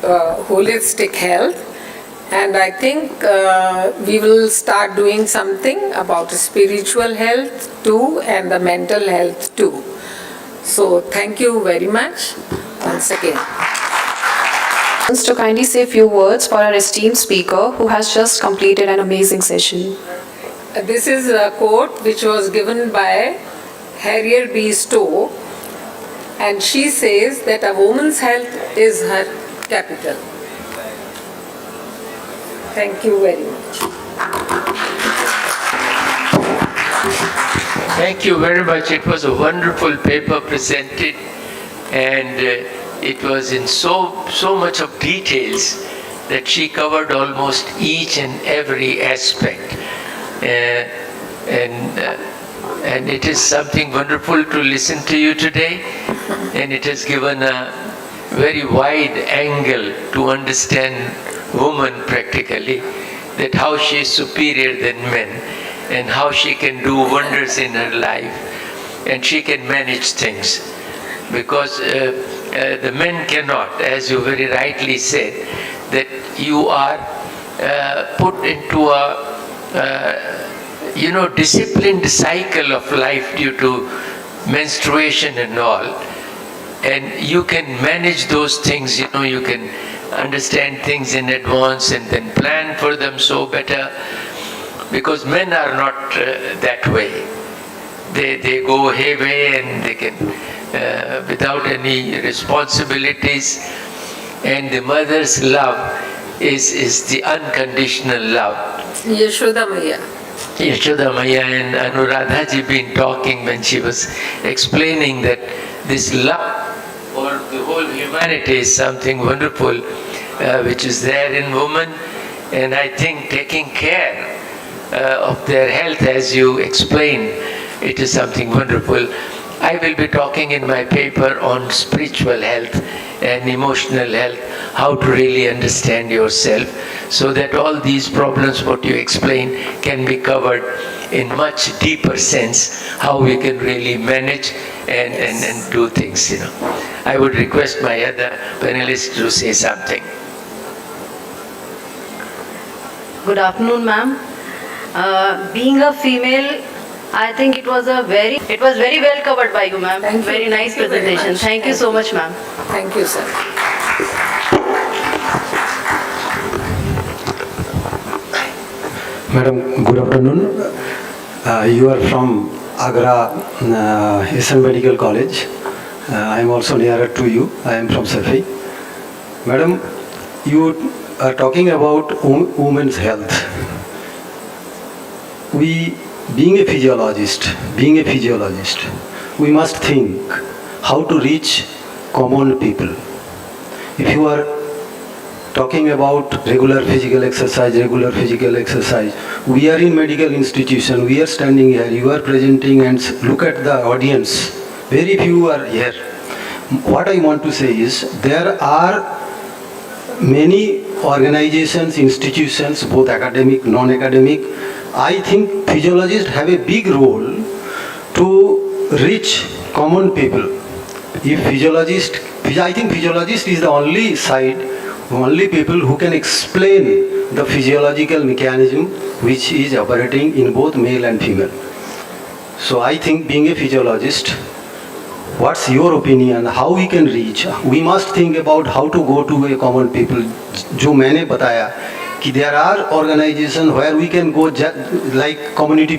holistic health, and I think we will start doing something about spiritual health too and the mental health too. So thank you very much once again. To kindly say a few words for our esteemed speaker who has just completed an amazing session. This is a quote which was given by Harriet B. Stowe, and she says that a woman's health is her capital. Thank you very much. Thank you very much. It was a wonderful paper presented, and it was in so much of details that she covered almost each and every aspect. And it is something wonderful to listen to you today, and it has given a very wide angle to understand woman practically, that how she is superior than men and how she can do wonders in her life, and she can manage things, because the men cannot, as you very rightly said, that you are put into a disciplined cycle of life due to menstruation and all, and you can manage those things. You can understand things in advance and then plan for them so better, because men are not that way. They go hayway, and they can without any responsibilities, and the mother's love is the unconditional love. Yashoda Maya. Yashoda Maya and Anuradha ji been talking when she was explaining that this love for the whole humanity is something wonderful which is there in women, and I think taking care of their health, as you explained, it is something wonderful. I will be talking in my paper on spiritual health and emotional health, how to really understand yourself, so that all these problems, what you explained, can be covered in much deeper sense, how we can really manage and do things. I would request my other panelists to say something. Good afternoon, ma'am. Being a female, I think it was very well covered by you, ma'am. Very nice presentation. Thank you so much, ma'am. Thank you, sir. Madam, good afternoon. You are from Agra Asian Medical College. I am also nearer to you. I am from Safi. Madam, you are talking about women's health. Being a physiologist, we must think how to reach common people. If you are talking about regular physical exercise, we are in medical institution, we are standing here, you are presenting, and look at the audience, very few are here. What I want to say is, there are many organizations, institutions, both academic, non-academic. I think physiologists have a big role to reach common people. I think physiologist is the only people who can explain the physiological mechanism which is operating in both male and female. So I think, being a physiologist, what's your opinion? How we can reach? We must think about how to go to a common people. जो मैंने बताया कि there are organizations where we can go, like community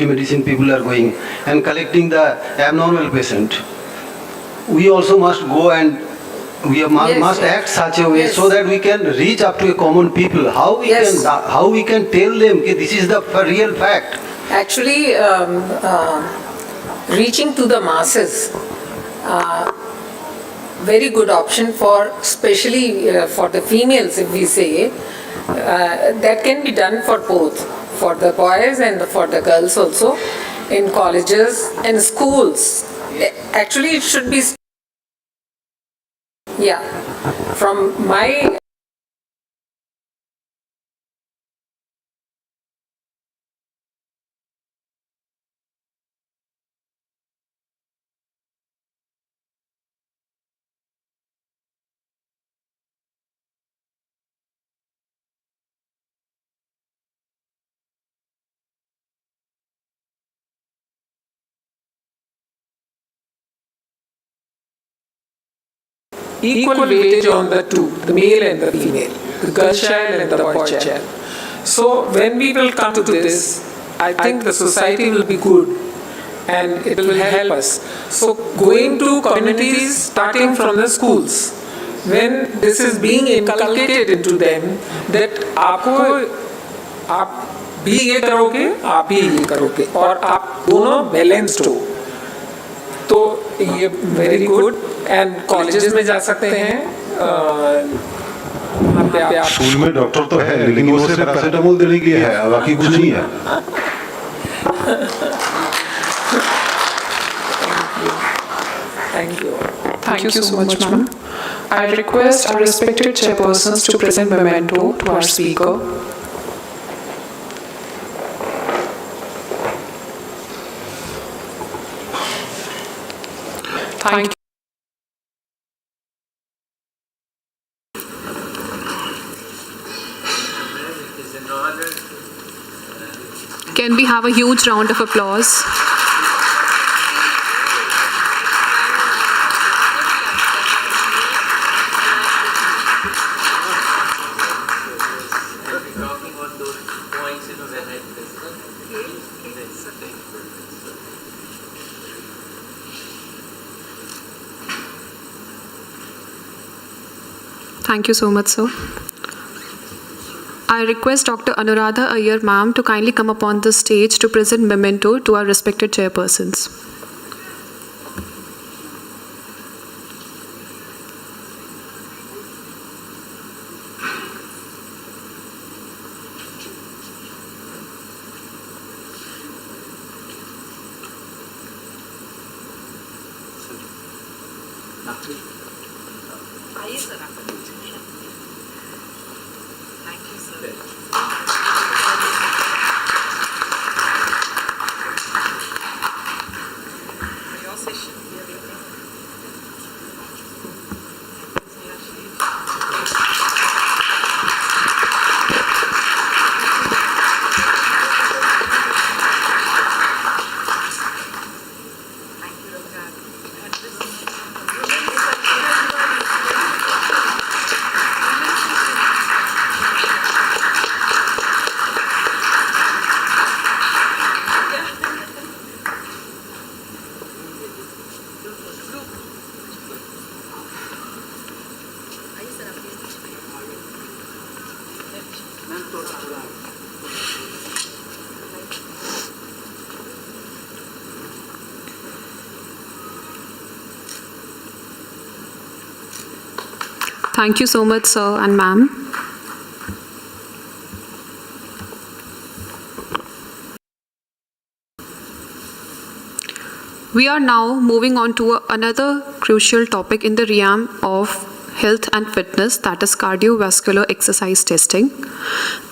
medicine people are going and collecting the abnormal patient. We also must go and must act such a way so that we can reach up to a common people. How we can tell them that this is the real fact. Actually, reaching to the masses, very good option for, especially for the females, if we say, that can be done for both, for the boys and for the girls also, in colleges and schools. Actually, it should be, from my equal weightage on the two, the male and the female, the girl child and the boy child. So when we will come to this, I think the society will be good and it will help us. So going to communities, starting from the schools, when this is being inculcated into them, that आपको आप भी ये करोगे, आप भी ये करोगे, और आप दोनों बैलेंस्ड हो, तो ये वेरी गुड. एंड कॉलेजेस में जा सकते हैं. वहाँ पे आप स्कूल में डॉक्टर तो है, लेकिन वो सिर्फ पैरासीटामोल देने के लिए है, बाकी कुछ नहीं है. Thank you. Thank you so much, ma'am. I request our respected chairpersons to present memento to our speaker. Thank you. Can we have a huge round of applause? Thank you so much, sir. I request Dr. Anuradha Iyer, ma'am, to kindly come upon the stage to present memento to our respected chairpersons. Thank you so much, sir and ma'am. We are now moving on to another crucial topic in the realm of health and fitness, that is cardiovascular exercise testing.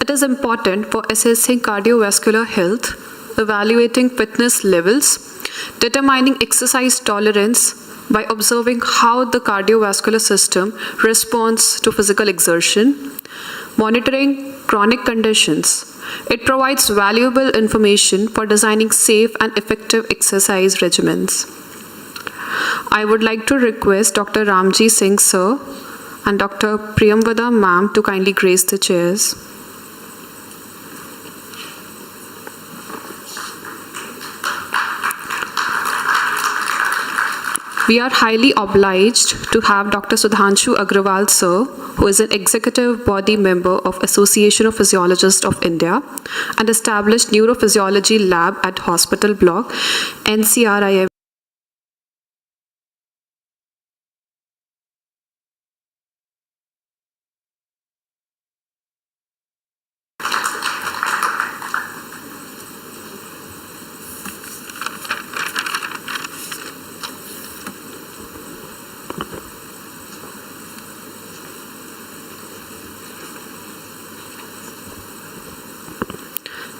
It is important for assessing cardiovascular health, evaluating fitness levels, determining exercise tolerance by observing how the cardiovascular system responds to physical exertion, monitoring chronic conditions. It provides valuable information for designing safe and effective exercise regimens. I would like to request Dr. Ramji Singh sir and Dr. Priyamvada ma'am to kindly grace the chairs. We are highly obliged to have Dr. Sudhanshu Agrawal sir, who is an executive body member of Association of Physiologists of India and established neurophysiology lab at Hospital Block, NCRIF.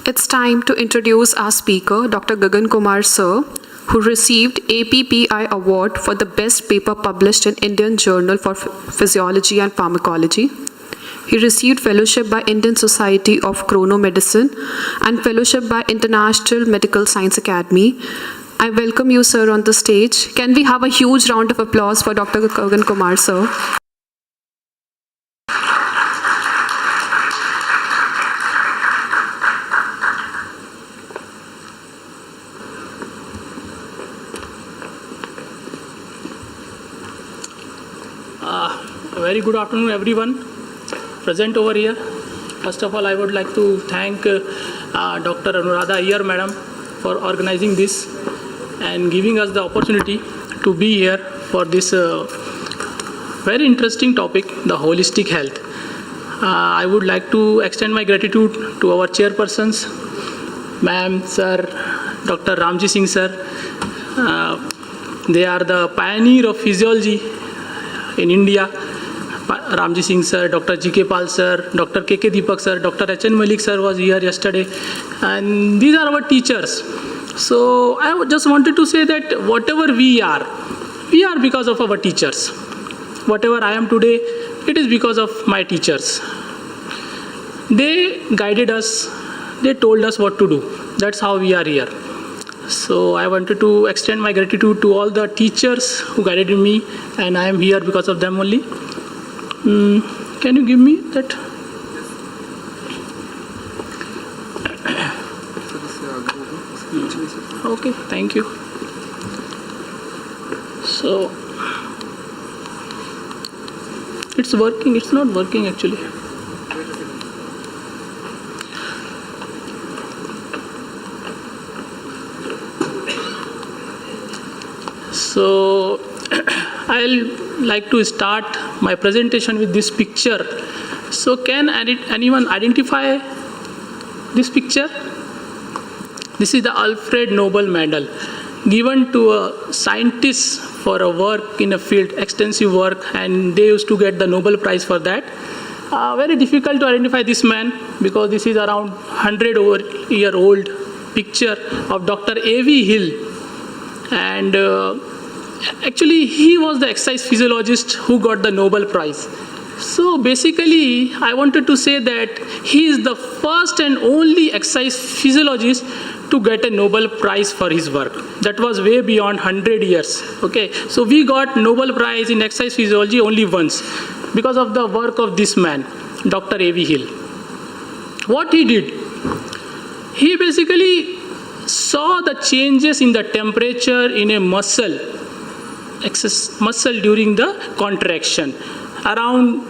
It's time to introduce our speaker, Dr. Gagan Kumar sir, who received APPI Award for the best paper published in Indian Journal for Physiology and Pharmacology. He received fellowship by Indian Society of Chronomedicine and fellowship by International Medical Science Academy I welcome you, sir, on the stage. Can we have a huge round of applause for Dr. Gagan Kumar, sir? Very good afternoon, everyone present over here. First of all, I would like to thank Dr. Anuradha Iyer, madam, for organizing this and giving us the opportunity to be here for this very interesting topic, the holistic health. I would like to extend my gratitude to our chairpersons, ma'am, sir, Dr. Ramji Singh, sir. They are the pioneer of physiology in India. Ramji Singh sir, Dr. G.K. Pal sir, Dr. K.K. Deepak sir, Dr. H.N. Malik sir was here yesterday, and these are our teachers. So I just wanted to say that whatever we are because of our teachers. Whatever I am today, it is because of my teachers. They guided us, they told us what to do. That's how we are here. So I wanted to extend my gratitude to all the teachers who guided me, and I am here because of them only. Can you give me that? Okay, thank you. So it's working, it's not working actually. So I'll like to start my presentation with this picture. So can anyone identify this picture? This is the Alfred Nobel Medal given to a scientist for a work in a field, extensive work, and they used to get the Nobel Prize for that. Very difficult to identify this man because this is around 100-year-old picture of Dr. A.V. Hill. And actually, he was the exercise physiologist who got the Nobel Prize. So basically, I wanted to say that he is the first and only exercise physiologist to get a Nobel Prize for his work. That was way beyond 100 years. Okay, so we got Nobel Prize in exercise physiology only once because of the work of this man, Dr. A.V. Hill. What he did, he basically saw the changes in the temperature in a muscle during the contraction, around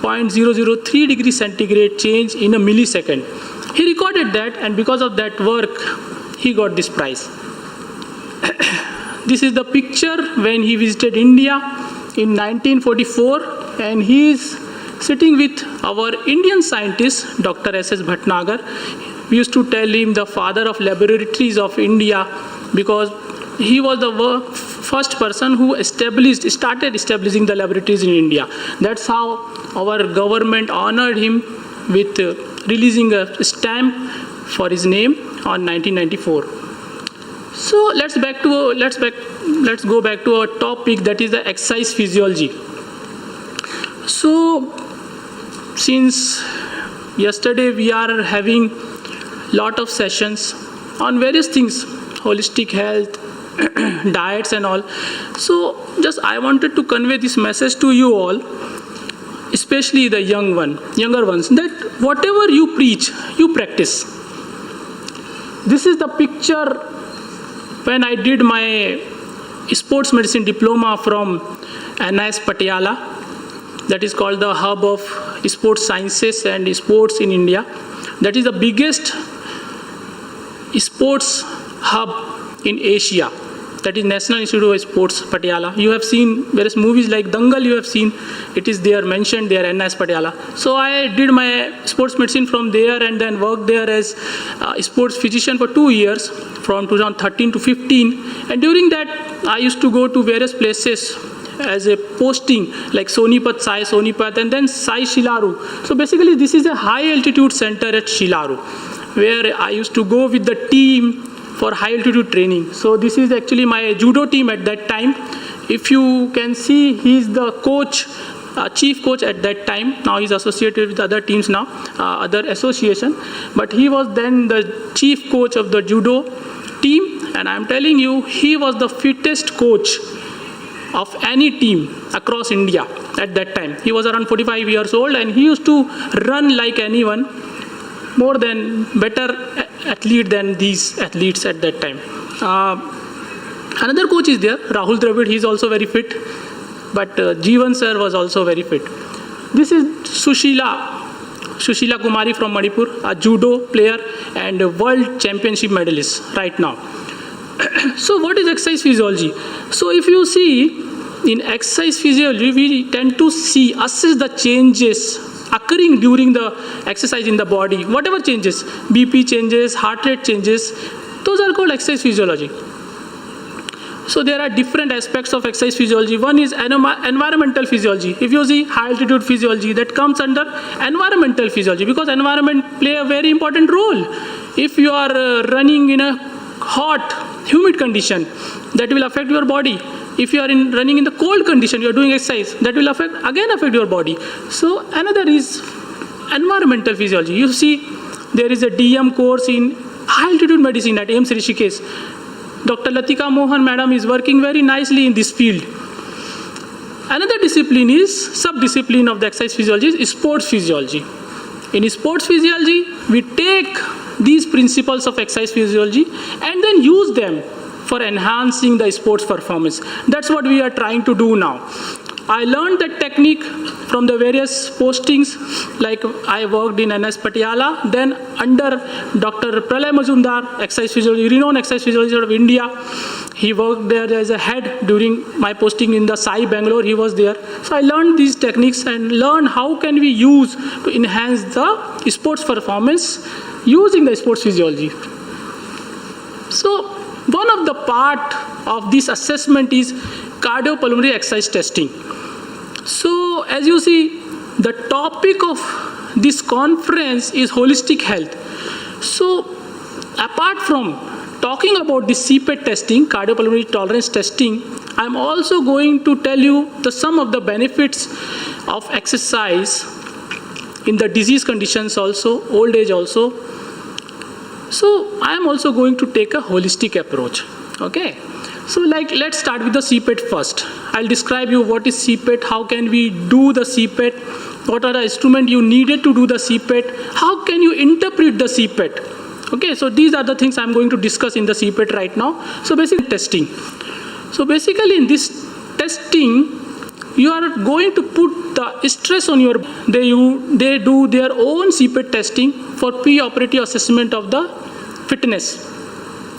0.003 degrees centigrade change in a millisecond. He recorded that, and because of that work, he got this prize. This is the picture when he visited India in 1944, and he is sitting with our Indian scientist, Dr. S.S. Bhatnagar. We used to tell him the father of laboratories of India because he was the first person who started establishing the laboratories in India. That's how our government honored him with releasing a stamp for his name on 1994. So let's go back to our topic, that is the exercise physiology. So since yesterday we are having lot of sessions on various things, holistic health, diets and all. So just I wanted to convey this message to you all, especially the younger ones, that whatever you preach, you practice. This is the picture when I did my sports medicine diploma from NIS Patiala, that is called the hub of sports sciences and sports in India. That is the biggest sports hub in Asia. That is National Institute of Sports, Patiala. You have seen various movies like Dangal, you have seen, it is there mentioned there, NIS Patiala. So I did my sports medicine from there and then worked there as a sports physician for 2 years, from 2013 to 15. And during that, I used to go to various places as a posting, like Sonipat, and then Sai Shilaru. So basically, this is a high altitude center at Shilaru, where I used to go with the team for high altitude training. So this is actually my judo team at that time. If you can see, he's the coach, chief coach at that time. Now he's associated with other teams now, other association. But he was then the chief coach of the judo team, and I'm telling you, he was the fittest coach of any team across India at that time. He was around 45 years old, and he used to run like anyone, more than better athlete than these athletes at that time. Another coach is there, Rahul Dravid. He's also very fit, but Jeevan sir was also very fit. This is Sushila Kumari from Manipur, a judo player and a world championship medalist right now. So what is exercise physiology? So if you see, in exercise physiology, we tend to assess the changes occurring during the exercise in the body. Whatever changes, BP changes, heart rate changes, those are called exercise physiology. So there are different aspects of exercise physiology. One is environmental physiology. If you see high altitude physiology, that comes under environmental physiology, because environment play a very important role. If you are running in a hot, humid condition, that will affect your body. If you are running in the cold condition, you are doing exercise, that will affect your body. So another is environmental physiology. You see, there is a DM course in high altitude medicine at AIIMS Rishikesh. Dr. Latika Mohan madam is working very nicely in this field. Another discipline is, sub-discipline of the exercise physiology, is sports physiology. In sports physiology, we take these principles of exercise physiology and then use them for enhancing the sports performance. That's what we are trying to do now. I learned that technique from the various postings, like I worked in NS Patiala, then under Dr. Pralay Majumdar, exercise physiology, renowned exercise physiologist of India. He worked there as a head during my posting in the Sai Bangalore, he was there. So I learned these techniques and learned how can we use to enhance the sports performance using the sports physiology. So one of the part of this assessment is cardiopulmonary exercise testing. So as you see, the topic of this conference is holistic health. So apart from talking about the CPET testing, cardiopulmonary tolerance testing, I'm also going to tell you some of the benefits of exercise in the disease conditions also, old age also. So I am also going to take a holistic approach, okay? So let's start with the CPET first. I'll describe you what is CPET, how can we do the CPET, what are the instruments you needed to do the CPET, how can you interpret the CPET. Okay, so these are the things I'm going to discuss in the CPET right now. So basically testing. So basically in this testing, you are going to put the stress on your, they do their own CPET testing for pre-operative assessment of the fitness.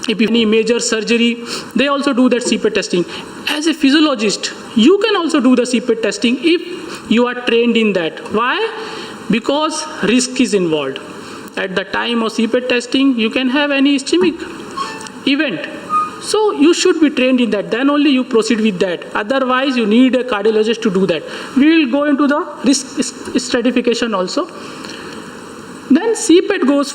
If you have any major surgery, they also do that CPET testing. As a physiologist, you can also do the CPET testing if you are trained in that. Why? Because risk is involved. At the time of CPET testing, you can have any ischemic event. So you should be trained in that. Then only you proceed with that. Otherwise, you need a cardiologist to do that. We will go into the risk stratification also. Then CPET goes